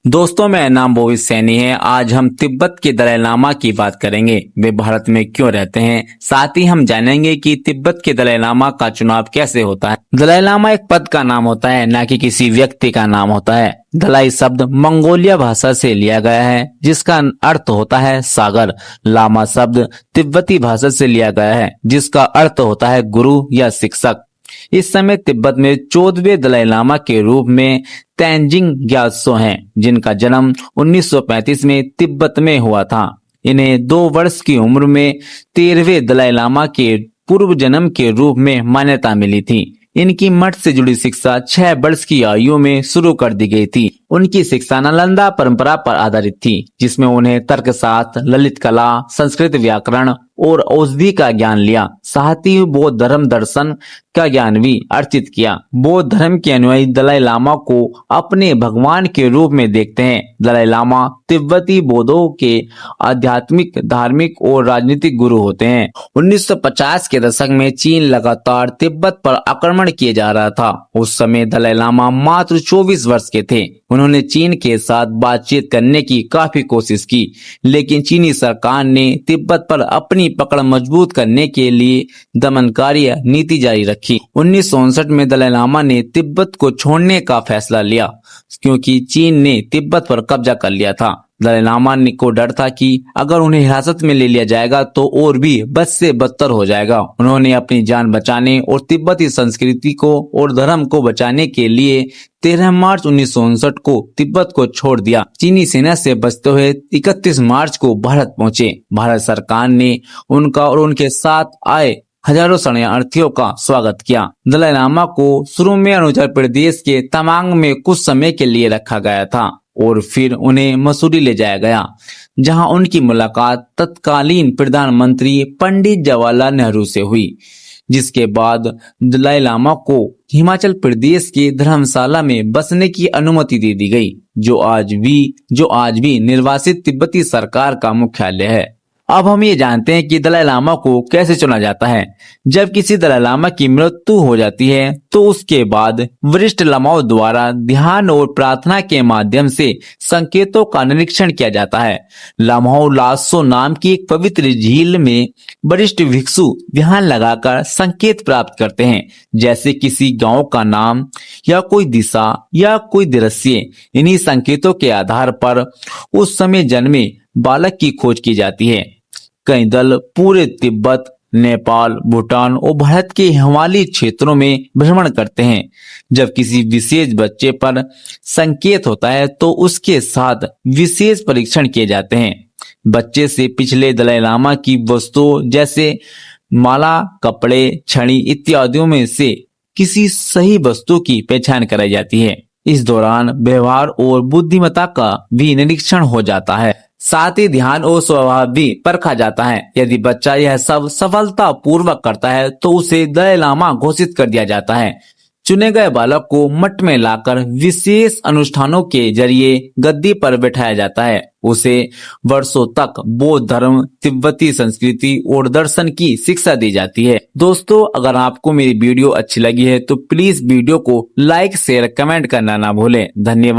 दोस्तों, मेरा नाम बोविस सैनी है। आज हम तिब्बत के दलाई लामा की बात करेंगे। वे भारत में क्यों रहते हैं, साथ ही हम जानेंगे कि तिब्बत के दलाई लामा का चुनाव कैसे होता है। दलाई लामा एक पद का नाम होता है, न कि किसी व्यक्ति का नाम होता है। दलाई शब्द मंगोलिया भाषा से लिया गया है, जिसका अर्थ होता है सागर। लामा शब्द तिब्बती भाषा से लिया गया है, जिसका अर्थ होता है गुरु या शिक्षक। इस समय तिब्बत में 14वें दलाई लामा के रूप में तेंजिंग ग्यात्सो हैं, जिनका जन्म 1935 में तिब्बत में हुआ था। इन्हें 2 वर्ष की उम्र में 13वें दलाई लामा के पूर्व जन्म के रूप में मान्यता मिली थी। इनकी मठ से जुड़ी शिक्षा 6 वर्ष की आयु में शुरू कर दी गई थी। उनकी शिक्षा नालंदा परंपरा पर आधारित थी, जिसमें उन्हें तर्कशास्त्र, ललित कला, संस्कृत व्याकरण और औषधि का ज्ञान लिया। साथ ही बौद्ध धर्म दर्शन का ज्ञान भी अर्जित किया। बौद्ध धर्म के अनुयायी दलाई लामा को अपने भगवान के रूप में देखते हैं। दलाई लामा तिब्बती बौद्धों के आध्यात्मिक, धार्मिक और राजनीतिक गुरु होते हैं। 1950 के दशक में चीन लगातार तिब्बत पर आक्रमण किए जा रहा था। उस समय दलाई लामा मात्र 24 वर्ष के थे। उन्होंने चीन के साथ बातचीत करने की काफी कोशिश की, लेकिन चीनी सरकार ने तिब्बत पर अपनी पकड़ मजबूत करने के लिए दमनकारी नीति जारी रखी। 1959 में दलाई लामा ने तिब्बत को छोड़ने का फैसला लिया, क्योंकि चीन ने तिब्बत पर कब्जा कर लिया था। दलाई लामा को डर था कि अगर उन्हें हिरासत में ले लिया जाएगा तो और भी बद से बदतर हो जाएगा। उन्होंने अपनी जान बचाने और तिब्बती संस्कृति को और धर्म को बचाने के लिए 13 मार्च 1959 को तिब्बत को छोड़ दिया। चीनी सेना से बचते हुए 31 मार्च को भारत पहुंचे। भारत सरकार ने उनका और उनके साथ आए हजारों शरणार्थियों का स्वागत किया। दलाई लामा को शुरू में अरुणाचल प्रदेश के तवांग में कुछ समय के लिए रखा गया था और फिर उन्हें मसूरी ले जाया गया, जहां उनकी मुलाकात तत्कालीन प्रधानमंत्री पंडित जवाहरलाल नेहरू से हुई। जिसके बाद दलाई लामा को हिमाचल प्रदेश के धर्मशाला में बसने की अनुमति दे दी गई, जो आज भी निर्वासित तिब्बती सरकार का मुख्यालय है। अब हम ये जानते हैं कि दलाई लामा को कैसे चुना जाता है। जब किसी दलाई लामा की मृत्यु हो जाती है तो उसके बाद वरिष्ठ लामाओं द्वारा ध्यान और प्रार्थना के माध्यम से संकेतों का निरीक्षण किया जाता है। लामाओं लासो नाम की एक पवित्र झील में वरिष्ठ भिक्षु ध्यान लगाकर संकेत प्राप्त करते हैं, जैसे किसी गांव का नाम या कोई दिशा या कोई दृश्य। इन्हीं संकेतों के आधार पर उस समय जन्मे बालक की खोज की जाती है। कई दल पूरे तिब्बत, नेपाल, भूटान और भारत के हिमालयी क्षेत्रों में भ्रमण करते हैं। जब किसी विशेष बच्चे पर संकेत होता है तो उसके साथ विशेष परीक्षण किए जाते हैं। बच्चे से पिछले दलाई लामा की वस्तुओं जैसे माला, कपड़े, छड़ी इत्यादियों में से किसी सही वस्तु की पहचान कराई जाती है। इस दौरान व्यवहार और बुद्धिमत्ता का भी निरीक्षण हो जाता है। साथ ही ध्यान और स्वभाव भी परखा जाता है। यदि बच्चा यह सब सफलता पूर्वक करता है तो उसे दलाई लामा घोषित कर दिया जाता है। चुने गए बालक को मठ में लाकर विशेष अनुष्ठानों के जरिए गद्दी पर बैठाया जाता है। उसे वर्षों तक बौद्ध धर्म, तिब्बती संस्कृति और दर्शन की शिक्षा दी जाती है। दोस्तों, अगर आपको मेरी वीडियो अच्छी लगी है तो प्लीज वीडियो को लाइक, शेयर, कमेंट करना ना भूलें। धन्यवाद।